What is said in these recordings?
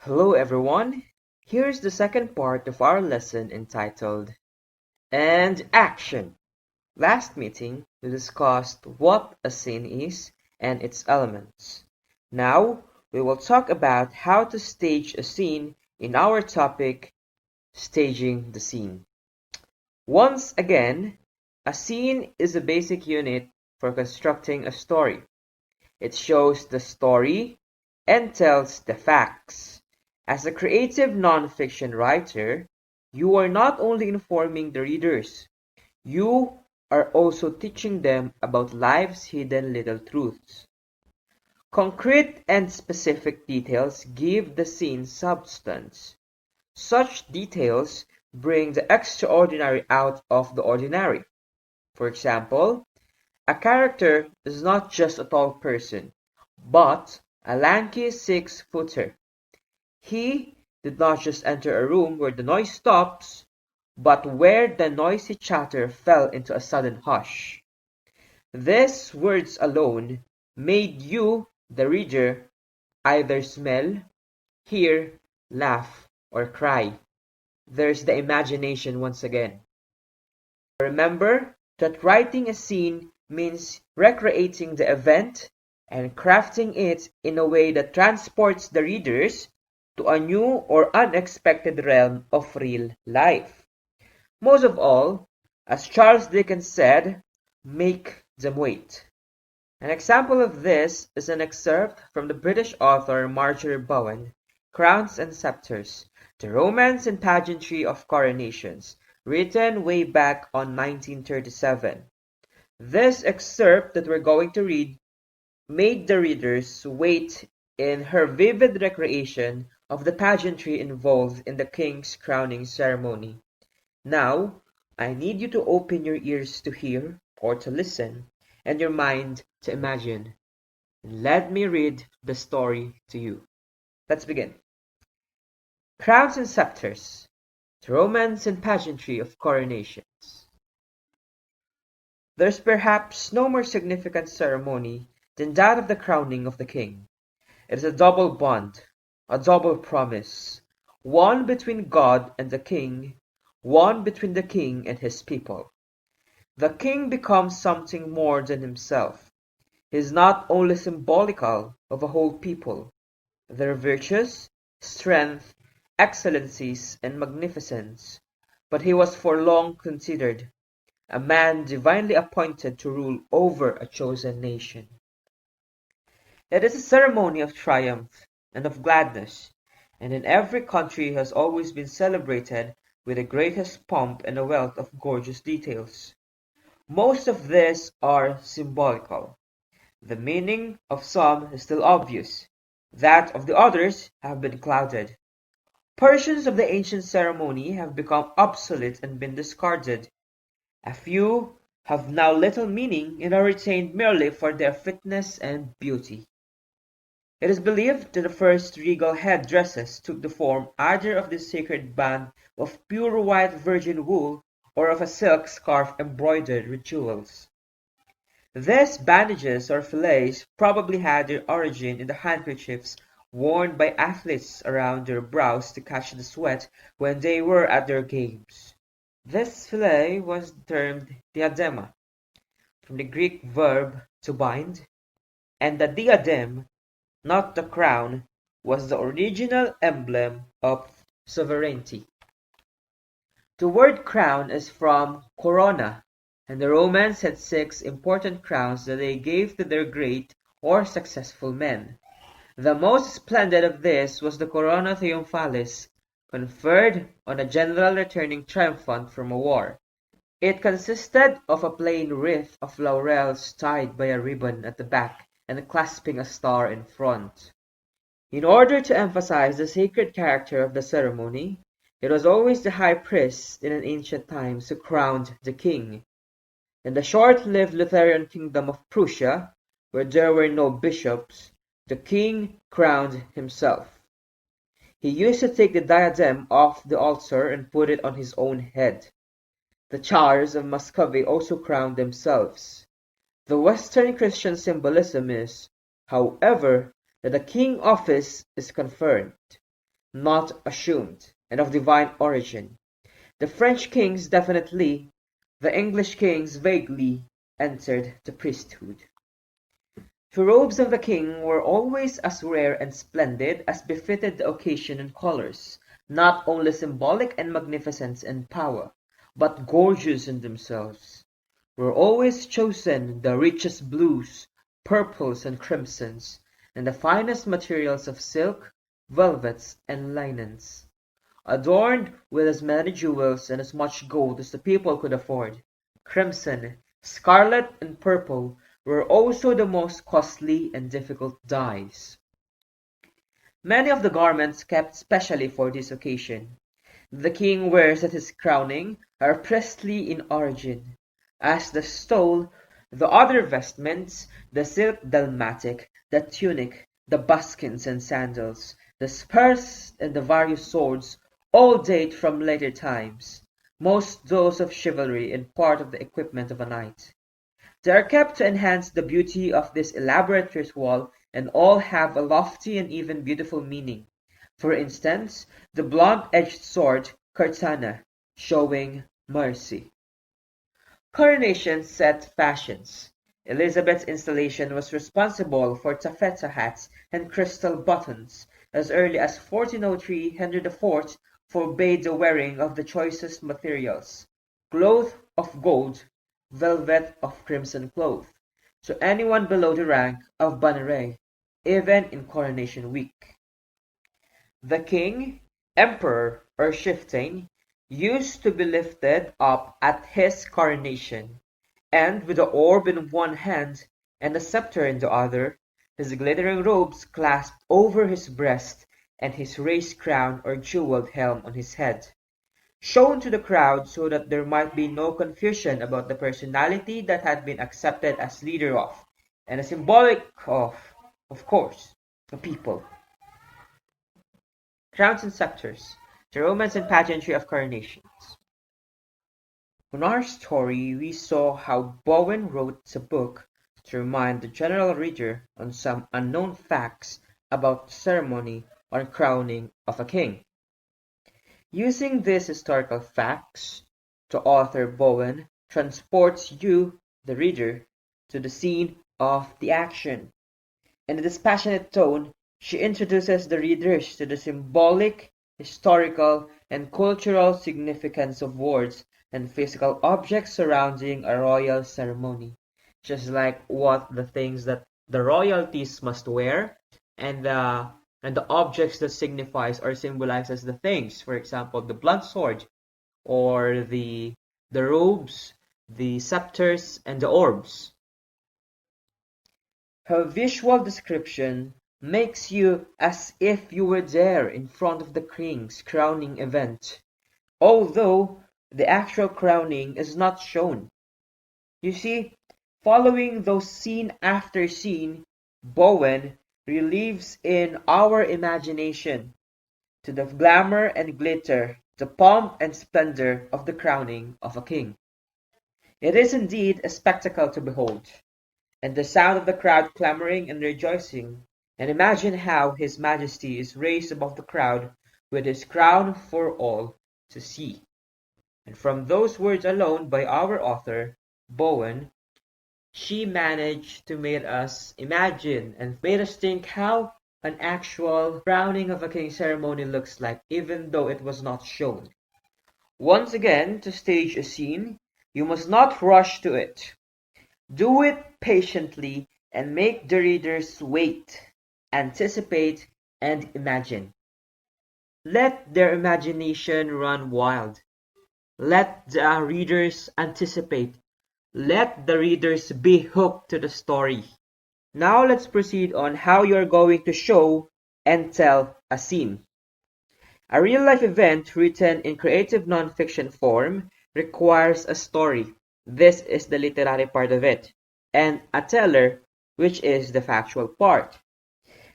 Hello everyone, here's the second part of our lesson entitled And Action. Last meeting we discussed what a scene is and its elements. Now we will talk about how to stage a scene in our topic, staging the scene. Once again, a scene is a basic unit for constructing a story. It shows the story and tells the facts. As a creative non-fiction writer, you are not only informing the readers, you are also teaching them about life's hidden little truths. Concrete and specific details give the scene substance. Such details bring the extraordinary out of the ordinary. For example, a character is not just a tall person, but a lanky 6-footer. He did not just enter a room where the noise stops, but where the noisy chatter fell into a sudden hush. These words alone made you, the reader, either smell, hear, laugh, or cry. There's the imagination once again. Remember that writing a scene means recreating the event and crafting it in a way that transports the readers to a new or unexpected realm of real life. Most of all, as Charles Dickens said, make them wait. An example of this is an excerpt from the British author Marjorie Bowen, Crowns and Sceptres, The Romance and Pageantry of Coronations, written way back on 1937. This excerpt that we're going to read made the readers wait in her vivid recreation of the pageantry involved in the king's crowning ceremony. Now, I need you to open your ears to hear or to listen, and your mind to imagine. Let me read the story to you. Let's begin. Crowns and Sceptres, the Romance and Pageantry of Coronations. There's perhaps no more significant ceremony than that of the crowning of the king. It is a double bond, a double promise, one between God and the king, one between the king and his people. The king becomes something more than himself. He is not only symbolical of a whole people, their virtues, strength, excellencies, and magnificence, but he was for long considered a man divinely appointed to rule over a chosen nation. It is a ceremony of triumph and of gladness, and in every country has always been celebrated with the greatest pomp and a wealth of gorgeous details. Most of these are symbolical. The meaning of some is still obvious, that of the others have been clouded. Portions of the ancient ceremony have become obsolete and been discarded. A few have now little meaning and are retained merely for their fitness and beauty. It is believed that the first regal head-dresses took the form either of the sacred band of pure white virgin wool or of a silk scarf embroidered with jewels. These bandages or fillets probably had their origin in the handkerchiefs worn by athletes around their brows to catch the sweat when they were at their games. This fillet was termed diadema, from the Greek verb to bind, and the diadem, not the crown, was the original emblem of sovereignty. The word crown is from corona, and the Romans had 6 important crowns that they gave to their great or successful men. The most splendid of these was the corona triumphalis, conferred on a general returning triumphant from a war. It consisted of a plain wreath of laurels tied by a ribbon at the back and clasping a star in front. In order to emphasize the sacred character of the ceremony, it was always the high priest in ancient times who crowned the king. In the short-lived Lutheran kingdom of Prussia, where there were no bishops, the king crowned himself. He used to take the diadem off the altar and put it on his own head. The Tsars of Muscovy also crowned themselves. The Western Christian symbolism is, however, that the king office is conferred. not assumed, and of divine origin. The French kings definitely, the English kings vaguely, entered the priesthood. The robes of the king were always as rare and splendid as befitted the occasion and colors, not only symbolic in magnificence and power, but gorgeous in themselves. Were always chosen the richest blues, purples, and crimsons, and the finest materials of silk, velvets, and linens, adorned with as many jewels and as much gold as the people could afford. Crimson, scarlet, and purple were also the most costly and difficult dyes. Many of the garments kept specially for this occasion the king wears at his crowning are priestly in origin, as the stole, the other vestments, the silk dalmatic, the tunic, the buskins and sandals, the spurs and the various swords, all date from later times, most those of chivalry and part of the equipment of a knight. They are kept to enhance the beauty of this elaborate ritual, and all have a lofty and even beautiful meaning. For instance, the blunt-edged sword "Kartana", showing mercy. Coronation set fashions. Elizabeth's installation was responsible for taffeta hats and crystal buttons. As early as 1403 Henry IV forbade the wearing of the choicest materials, cloth of gold, velvet of crimson cloth, to anyone below the rank of banneret, even in coronation week. The king, emperor, or chieftain used to be lifted up at his coronation, and with the orb in one hand and the sceptre in the other, his glittering robes clasped over his breast, and his raised crown or jeweled helm on his head, shown to the crowd so that there might be no confusion about the personality that had been accepted as leader of, and a symbolic of course, the people. Crowns and scepters, the romance and pageantry of coronations. In our story, we saw how Bowen wrote the book to remind the general reader on some unknown facts about the ceremony or crowning of a king. Using these historical facts, the author Bowen transports you, the reader, to the scene of the action. In a dispassionate tone, she introduces the readers to the symbolic, historical, and cultural significance of words and physical objects surrounding a royal ceremony, just like what the things that the royalties must wear and the objects that signifies or symbolizes the things. For example, the blunt sword or the robes, the scepters, and the orbs. Her visual description makes you as if you were there in front of the king's crowning event, although the actual crowning is not shown. You see, following those scene after scene, Bowen relieves in our imagination to the glamour and glitter, the pomp and splendor of the crowning of a king. It is indeed a spectacle to behold, and the sound of the crowd clamoring and rejoicing, and imagine how His Majesty is raised above the crowd with his crown for all to see. And from those words alone by our author, Bowen, she managed to make us imagine and made us think how an actual crowning of a king ceremony looks like, even though it was not shown. Once again, to stage a scene, you must not rush to it. Do it patiently and make the readers wait, anticipate, and imagine. Let their imagination run wild. Let the readers anticipate. Let the readers be hooked to the story. Now let's proceed on how you're going to show and tell a scene. A real-life event written in creative non-fiction form requires a story. This is the literary part of it, and a teller, which is the factual part.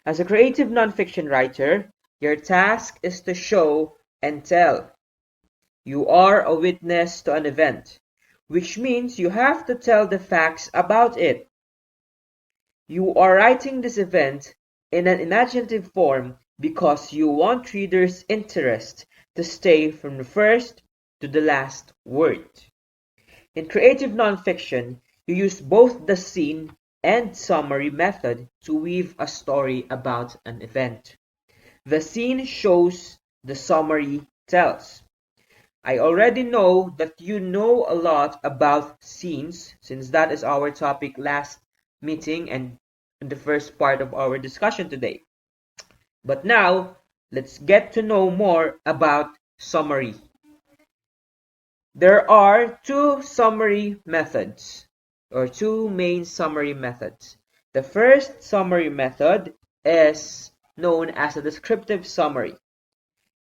As a creative non-fiction writer, your task is to show and tell. You are a witness to an event, which means you have to tell the facts about it. You are writing this event in an imaginative form because you want readers' interest to stay from the first to the last word. In creative nonfiction, you use both the scene and summary method to weave a story about an event. The scene shows, the summary tells. I already know that you know a lot about scenes, since that is our topic last meeting and in the first part of our discussion today. But now, let's get to know more about summary. There are two summary methods, or two main summary methods. The first summary method is known as a descriptive summary.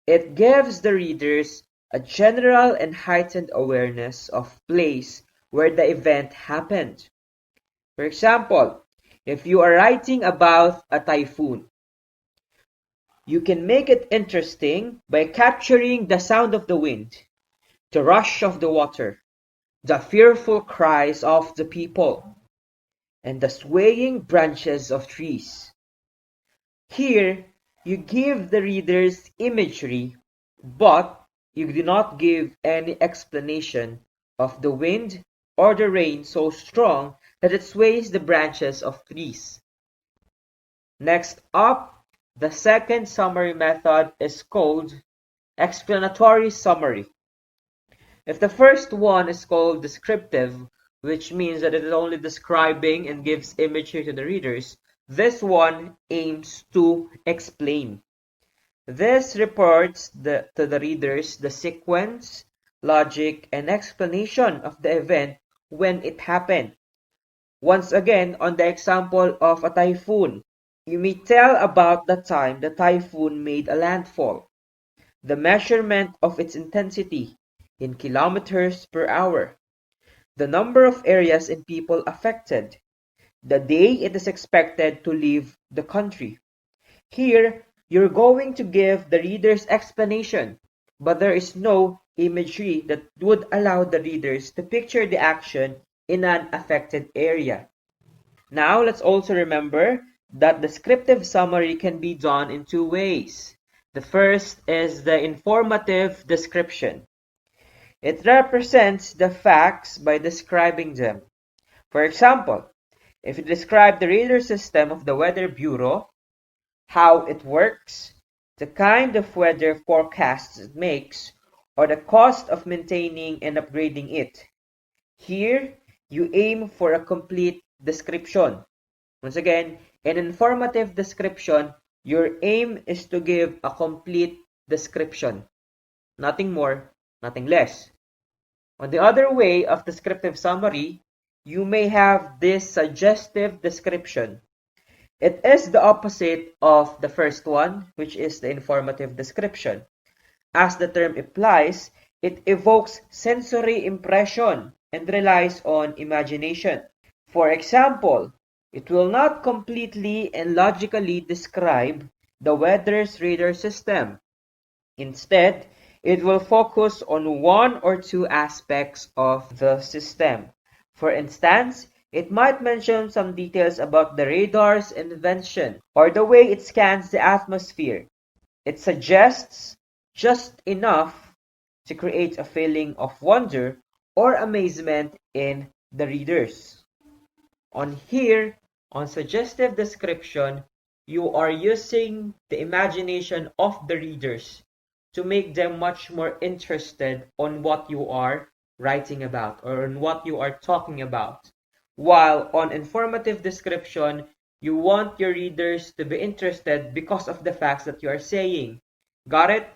It gives the readers a general and heightened awareness of place where the event happened. For example, if you are writing about a typhoon, you can make it interesting by capturing the sound of the wind, the rush of the water, the fearful cries of the people, and the swaying branches of trees. Here, you give the readers imagery, but you do not give any explanation of the wind or the rain so strong that it sways the branches of trees. Next up, the second summary method is called explanatory summary. If the first one is called descriptive, which means that it is only describing and gives imagery to the readers, this one aims to explain. This reports to the readers the sequence, logic, and explanation of the event when it happened. Once again, on the example of a typhoon, you may tell about the time the typhoon made a landfall, the measurement of its intensity in kilometers per hour, the number of areas and people affected, the day it is expected to leave the country. Here, you're going to give the readers explanation, but there is no imagery that would allow the readers to picture the action in an affected area. Now, let's also remember that descriptive summary can be done in two ways. The first is the informative description. It represents the facts by describing them. For example, if you describe the radar system of the Weather Bureau, how it works, the kind of weather forecasts it makes, or the cost of maintaining and upgrading it. Here, you aim for a complete description. Once again, in informative description, your aim is to give a complete description. Nothing more, nothing less. On the other way of descriptive summary, you may have this suggestive description. It is the opposite of the first one, which is the informative description. As the term implies, it evokes sensory impression and relies on imagination. For example, it will not completely and logically describe the weather's radar system. Instead, it will focus on one or two aspects of the system. For instance, it might mention some details about the radar's invention or the way it scans the atmosphere. It suggests just enough to create a feeling of wonder or amazement in the readers. On suggestive description, you are using the imagination of the readers to make them much more interested on what you are writing about or on what you are talking about. While on informative description, you want your readers to be interested because of the facts that you are saying. Got it?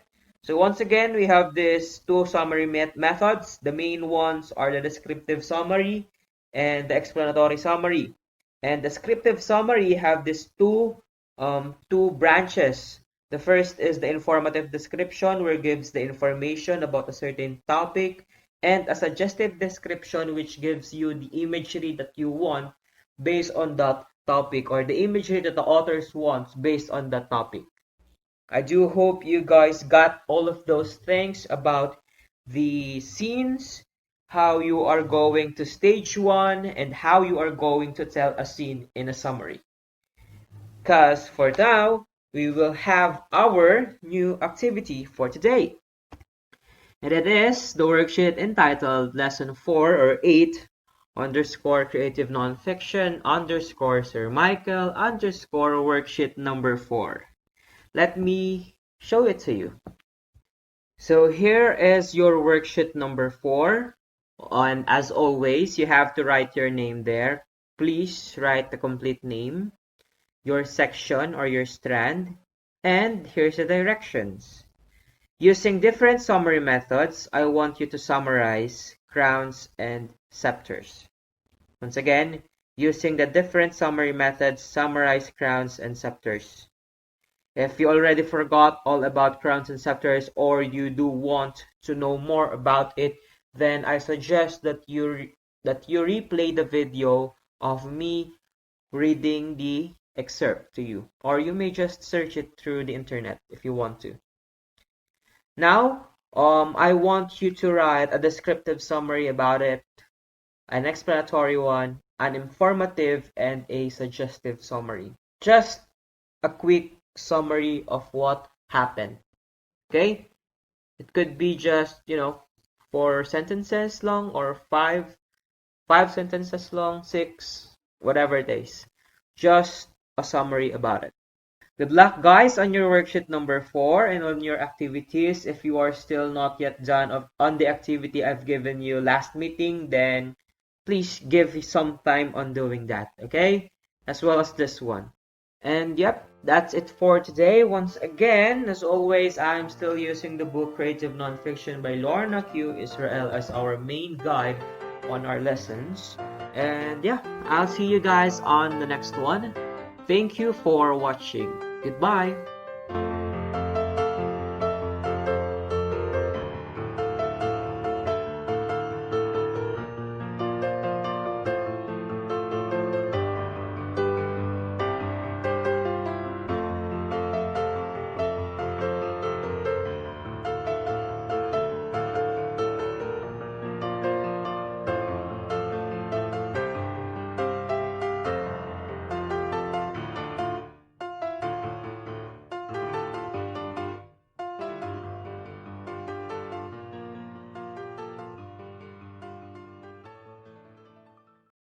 So once again, we have these two summary methods. The main ones are the descriptive summary and the explanatory summary. And descriptive summary have these two branches. The first is the informative description, where it gives the information about a certain topic, and a suggestive description, which gives you the imagery that you want based on that topic, or the imagery that the authors wants based on that topic. I do hope you guys got all of those things about the scenes, how you are going to stage one, and how you are going to tell a scene in a summary. Because for now, we will have our new activity for today. And it is the worksheet entitled Lesson 4 or 8 underscore creative nonfiction underscore Sir Michael underscore worksheet number 4. Let me show it to you. So here is your worksheet number 4. And as always, you have to write your name there. Please write the complete name, your section or your strand, and here's the directions. Using different summary methods, I want you to summarize crowns and scepters. Once again, using the different summary methods, summarize crowns and scepters. If you already forgot all about crowns and scepters, or you do want to know more about it, then I suggest that you replay the video of me reading the excerpt to you, or you may just search it through the internet if you want to. Now, I want you to write a descriptive summary about it, an explanatory one, an informative, and a suggestive summary. Just a quick summary of what happened. Okay? It could be just, 4 sentences long, or five sentences long, 6, whatever it is. Just a summary about it. Good luck, guys, on your worksheet number 4 and on your activities. If you are still not yet done on the activity I've given you last meeting, then please give some time on doing that, okay? As well as this one. And yep, that's it for today. Once again, as always, I'm still using the book Creative Nonfiction by Lorna Q. Israel as our main guide on our lessons. And yeah, I'll see you guys on the next one. Thank you for watching. Goodbye.